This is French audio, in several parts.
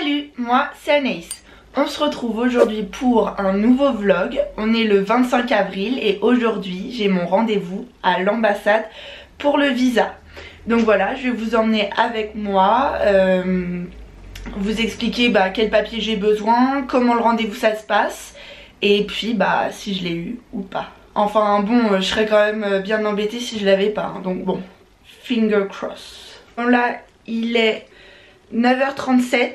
Salut, moi c'est Anaïs. On se retrouve aujourd'hui pour un nouveau vlog. On est le 25 avril et aujourd'hui j'ai mon rendez-vous à l'ambassade pour le visa. Donc voilà, je vais vous emmener avec moi, vous expliquer quel papier j'ai besoin, comment le rendez-vous ça se passe et puis si je l'ai eu ou pas. Enfin bon, je serais quand même bien embêtée si je l'avais pas, hein. Donc bon, finger cross. Bon là il est 9h37.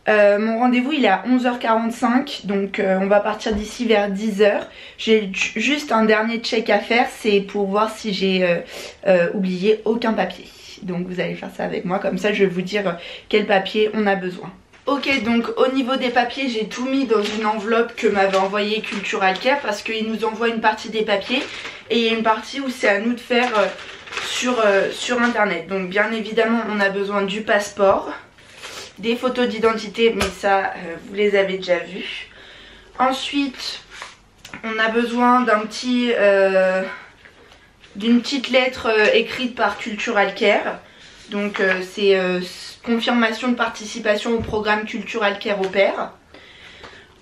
Mon rendez-vous il est à 11h45, donc on va partir d'ici vers 10h. J'ai juste un dernier check à faire, c'est pour voir si j'ai oublié aucun papier. Donc vous allez faire ça avec moi, comme ça je vais vous dire quel papier on a besoin. Ok, donc au niveau des papiers j'ai tout mis dans une enveloppe que m'avait envoyé Cultural Care, parce qu'ils nous envoient une partie des papiers et il y a une partie où c'est à nous de faire sur internet. Donc bien évidemment on a besoin du passeport, des photos d'identité, mais ça vous les avez déjà vues. Ensuite on a besoin d'une petite lettre écrite par Cultural Care. Donc c'est confirmation de participation au programme Cultural Care au pair.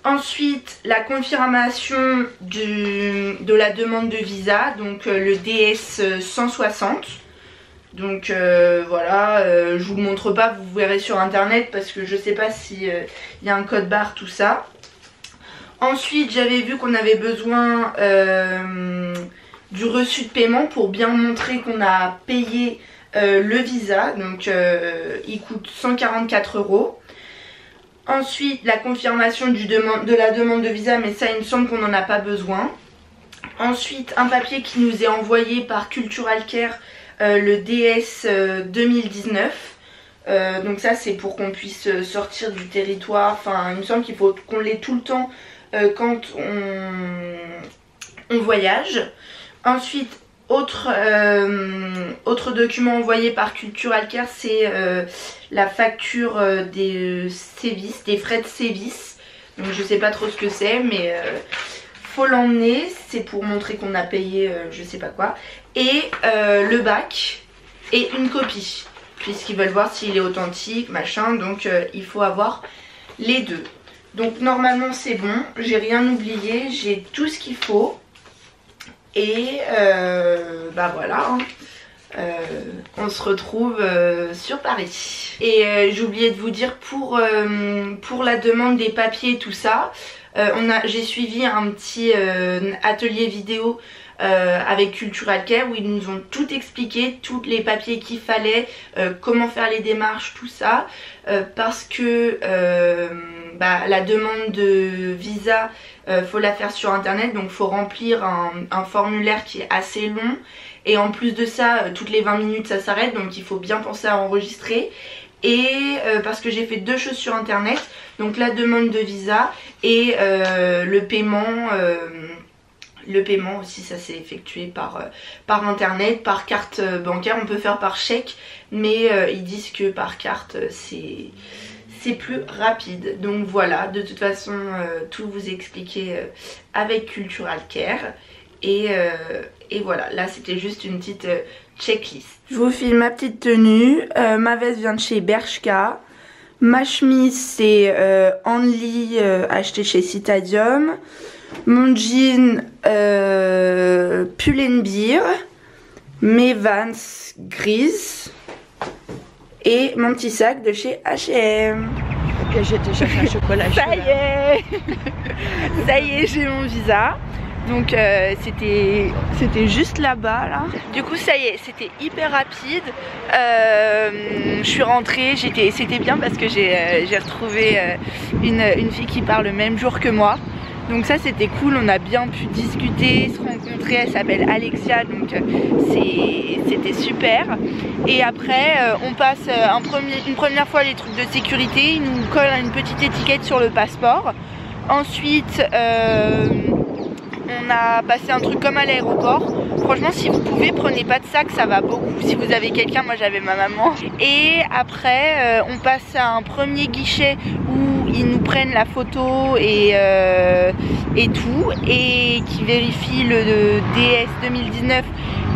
Ensuite la confirmation de la demande de visa, donc le DS 160. Donc voilà, je vous montre pas, vous verrez sur internet parce que je sais pas si y a un code barre, tout ça. Ensuite j'avais vu qu'on avait besoin du reçu de paiement pour bien montrer qu'on a payé le visa. Donc il coûte 144 €. Ensuite la confirmation de la demande de visa, mais ça il me semble qu'on n'en a pas besoin. Ensuite un papier qui nous est envoyé par Cultural Care, le DS 2019. Donc ça c'est pour qu'on puisse sortir du territoire. Enfin il me semble qu'il faut qu'on l'ait tout le temps quand on voyage. Ensuite autre document envoyé par Cultural Care, c'est la facture des sévices, des frais de sévices. Donc je sais pas trop ce que c'est, mais faut l'emmener, c'est pour montrer qu'on a payé je sais pas quoi. Et le bac et une copie, puisqu'ils veulent voir s'il est authentique, machin. Donc il faut avoir les deux. Donc normalement c'est bon, j'ai rien oublié, j'ai tout ce qu'il faut. Et voilà, hein. On se retrouve sur Paris. Et j'ai oublié de vous dire pour la demande des papiers, tout ça, j'ai suivi un petit atelier vidéo avec Cultural Care où ils nous ont tout expliqué, tous les papiers qu'il fallait, comment faire les démarches, tout ça, parce que la demande de visa, faut la faire sur internet, donc faut remplir un formulaire qui est assez long, et en plus de ça toutes les 20 minutes ça s'arrête, donc il faut bien penser à enregistrer. Et parce que j'ai fait deux choses sur internet, donc la demande de visa et le paiement. Le paiement aussi, ça s'est effectué par internet, par carte bancaire. On peut faire par chèque, mais ils disent que par carte c'est plus rapide. Donc voilà, de toute façon tout vous expliquer avec Cultural Care. Et voilà, là c'était juste une petite checklist. Je vous filme ma petite tenue. Ma veste vient de chez Bershka. Ma chemise c'est Only, acheté chez Citadium. Mon jean Pull&Bear. Mes Vans grises. Et mon petit sac de chez H&M. Ok, j'ai été chercher un chocolat. Ça y est. Ça y est, j'ai mon visa. Donc c'était juste là-bas là. Du coup ça y est, c'était hyper rapide. Je suis rentrée, c'était bien parce que j'ai retrouvé une fille qui part le même jour que moi. Donc ça c'était cool, on a bien pu discuter, se rencontrer. Elle s'appelle Alexia, donc c'était super. Et après on passe une première fois les trucs de sécurité. Ils nous collent une petite étiquette sur le passeport. Ensuite on a passé un truc comme à l'aéroport. Franchement si vous pouvez, prenez pas de sac, ça va beaucoup. Si vous avez quelqu'un, moi j'avais ma maman. Et après on passe à un premier guichet où ils nous prennent la photo et tout, et qui vérifient le DS 2019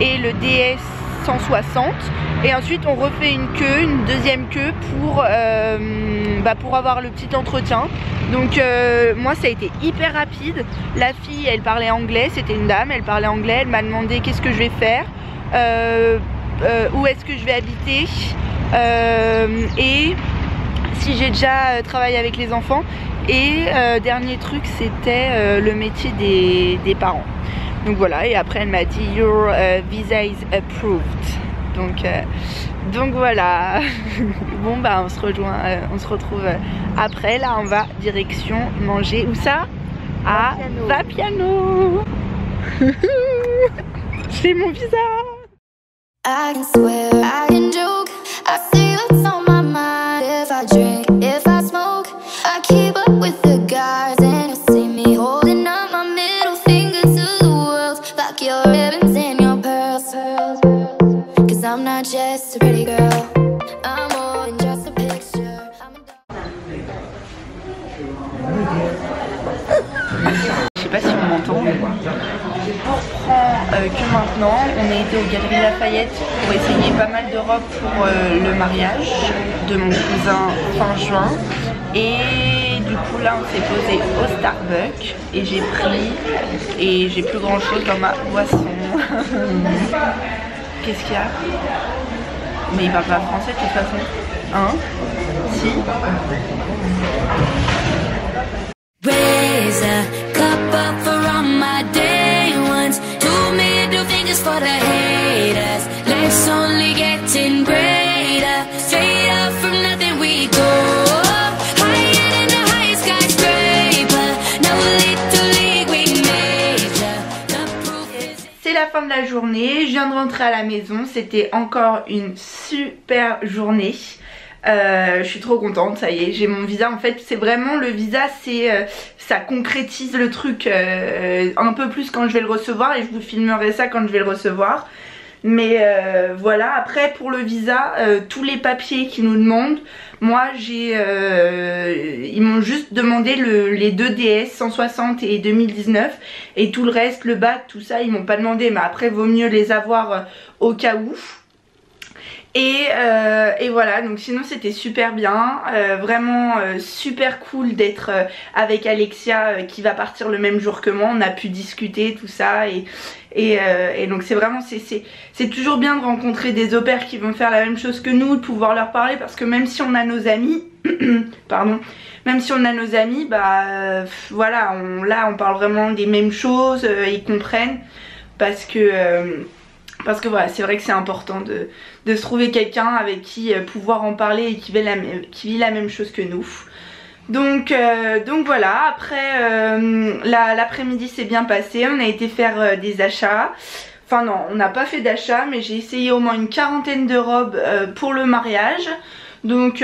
et le DS 160 et ensuite on refait une queue, une deuxième queue pour avoir le petit entretien. Donc moi ça a été hyper rapide. La fille elle parlait anglais, c'était une dame, elle parlait anglais, elle m'a demandé qu'est-ce que je vais faire, où est-ce que je vais habiter et si j'ai déjà travaillé avec les enfants. Et dernier truc c'était le métier des parents. Donc voilà, et après elle m'a dit your visa is approved. Donc voilà. Bon bah on se retrouve après. Là on va direction manger. Où ça? À Vapiano. C'est mon visa. I can swear, I can joke, I see what's on my mind. If I drink, if I smoke, I keep up with the guys. And you see me holding up my middle finger to the world. Like your ribbons and your pearls. Cause I'm not just a pretty girl, I'm more than just a picture. Je sais pas si on m'entend. On reprend que maintenant. On a été aux Galeries Lafayette pour essayer pas mal de robes pour le mariage de mon cousin fin juin. Et du coup là on s'est posé au Starbucks et j'ai pris, et j'ai plus grand chose dans ma boisson. Qu'est-ce qu'il y a? Mais il parle pas français de toute façon. Hein? Si. Raise a cup up for all my day ones. 2 middle fingers for the haters. Let's only getting greater. Straight up from nothing we go. Higher than the highest skyscraper. No little league we major. The proof is... C'est la fin de la journée. Je viens de rentrer à la maison. C'était encore une super journée. Je suis trop contente, ça y est, j'ai mon visa. En fait c'est vraiment le visa, c'est ça concrétise le truc un peu plus quand je vais le recevoir, et je vous filmerai ça quand je vais le recevoir. Mais voilà, après pour le visa, tous les papiers qu'ils nous demandent, moi j'ai ils m'ont juste demandé les 2 DS 160 et 2019, et tout le reste, le bac, tout ça, ils m'ont pas demandé, mais après vaut mieux les avoir au cas où. Et voilà, donc sinon c'était super bien, vraiment super cool d'être avec Alexia qui va partir le même jour que moi. On a pu discuter tout ça, et donc c'est vraiment, c'est toujours bien de rencontrer des au-pairs qui vont faire la même chose que nous, de pouvoir leur parler, parce que même si on a nos amis, pardon, même si on a nos amis, bah voilà, là on parle vraiment des mêmes choses, ils comprennent, parce que voilà, c'est vrai que c'est important de se trouver quelqu'un avec qui pouvoir en parler et qui vit la même chose que nous. Donc voilà, après l'après-midi s'est bien passé, on a été faire des achats. Enfin non, on n'a pas fait d'achat, mais j'ai essayé au moins une 40aine de robes pour le mariage. Donc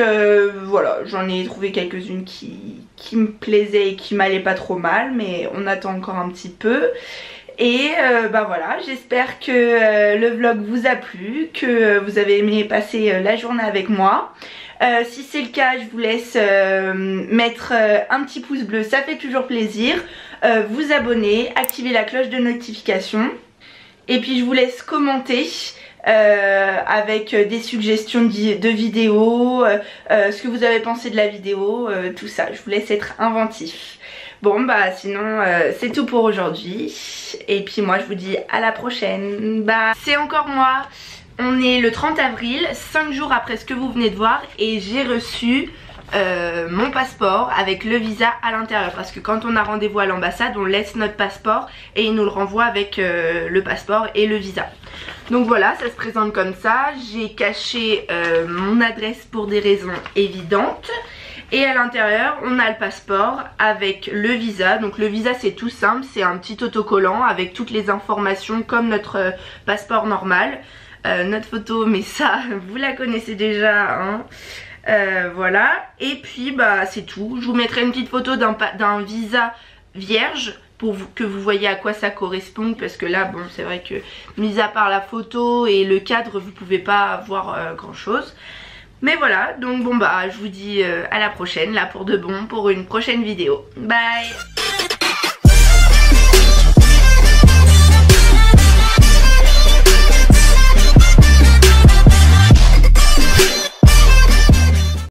voilà, j'en ai trouvé quelques-unes qui me plaisaient et qui m'allaient pas trop mal, mais on attend encore un petit peu. Et bah voilà, j'espère que le vlog vous a plu, que vous avez aimé passer la journée avec moi. Si c'est le cas, je vous laisse mettre un petit pouce bleu, ça fait toujours plaisir. Vous abonner, activer la cloche de notification. Et puis je vous laisse commenter avec des suggestions de vidéos, ce que vous avez pensé de la vidéo, tout ça. Je vous laisse être inventif. Bon bah sinon c'est tout pour aujourd'hui. Et puis moi je vous dis à la prochaine. Bah c'est encore moi. On est le 30 avril, 5 jours après ce que vous venez de voir, et j'ai reçu mon passeport avec le visa à l'intérieur, parce que quand on a rendez-vous à l'ambassade on laisse notre passeport et ils nous le renvoient avec le passeport et le visa. Donc voilà, ça se présente comme ça. J'ai caché mon adresse pour des raisons évidentes. Et à l'intérieur on a le passeport avec le visa. Donc le visa c'est tout simple, c'est un petit autocollant avec toutes les informations comme notre passeport normal. Notre photo, mais ça vous la connaissez déjà hein. Voilà, et puis bah c'est tout. Je vous mettrai une petite photo d'un visa vierge pour que vous voyez à quoi ça correspond, parce que là bon c'est vrai que mis à part la photo et le cadre vous pouvez pas voir grand chose. Mais voilà, donc bon bah je vous dis à la prochaine, là pour de bon, pour une prochaine vidéo. Bye.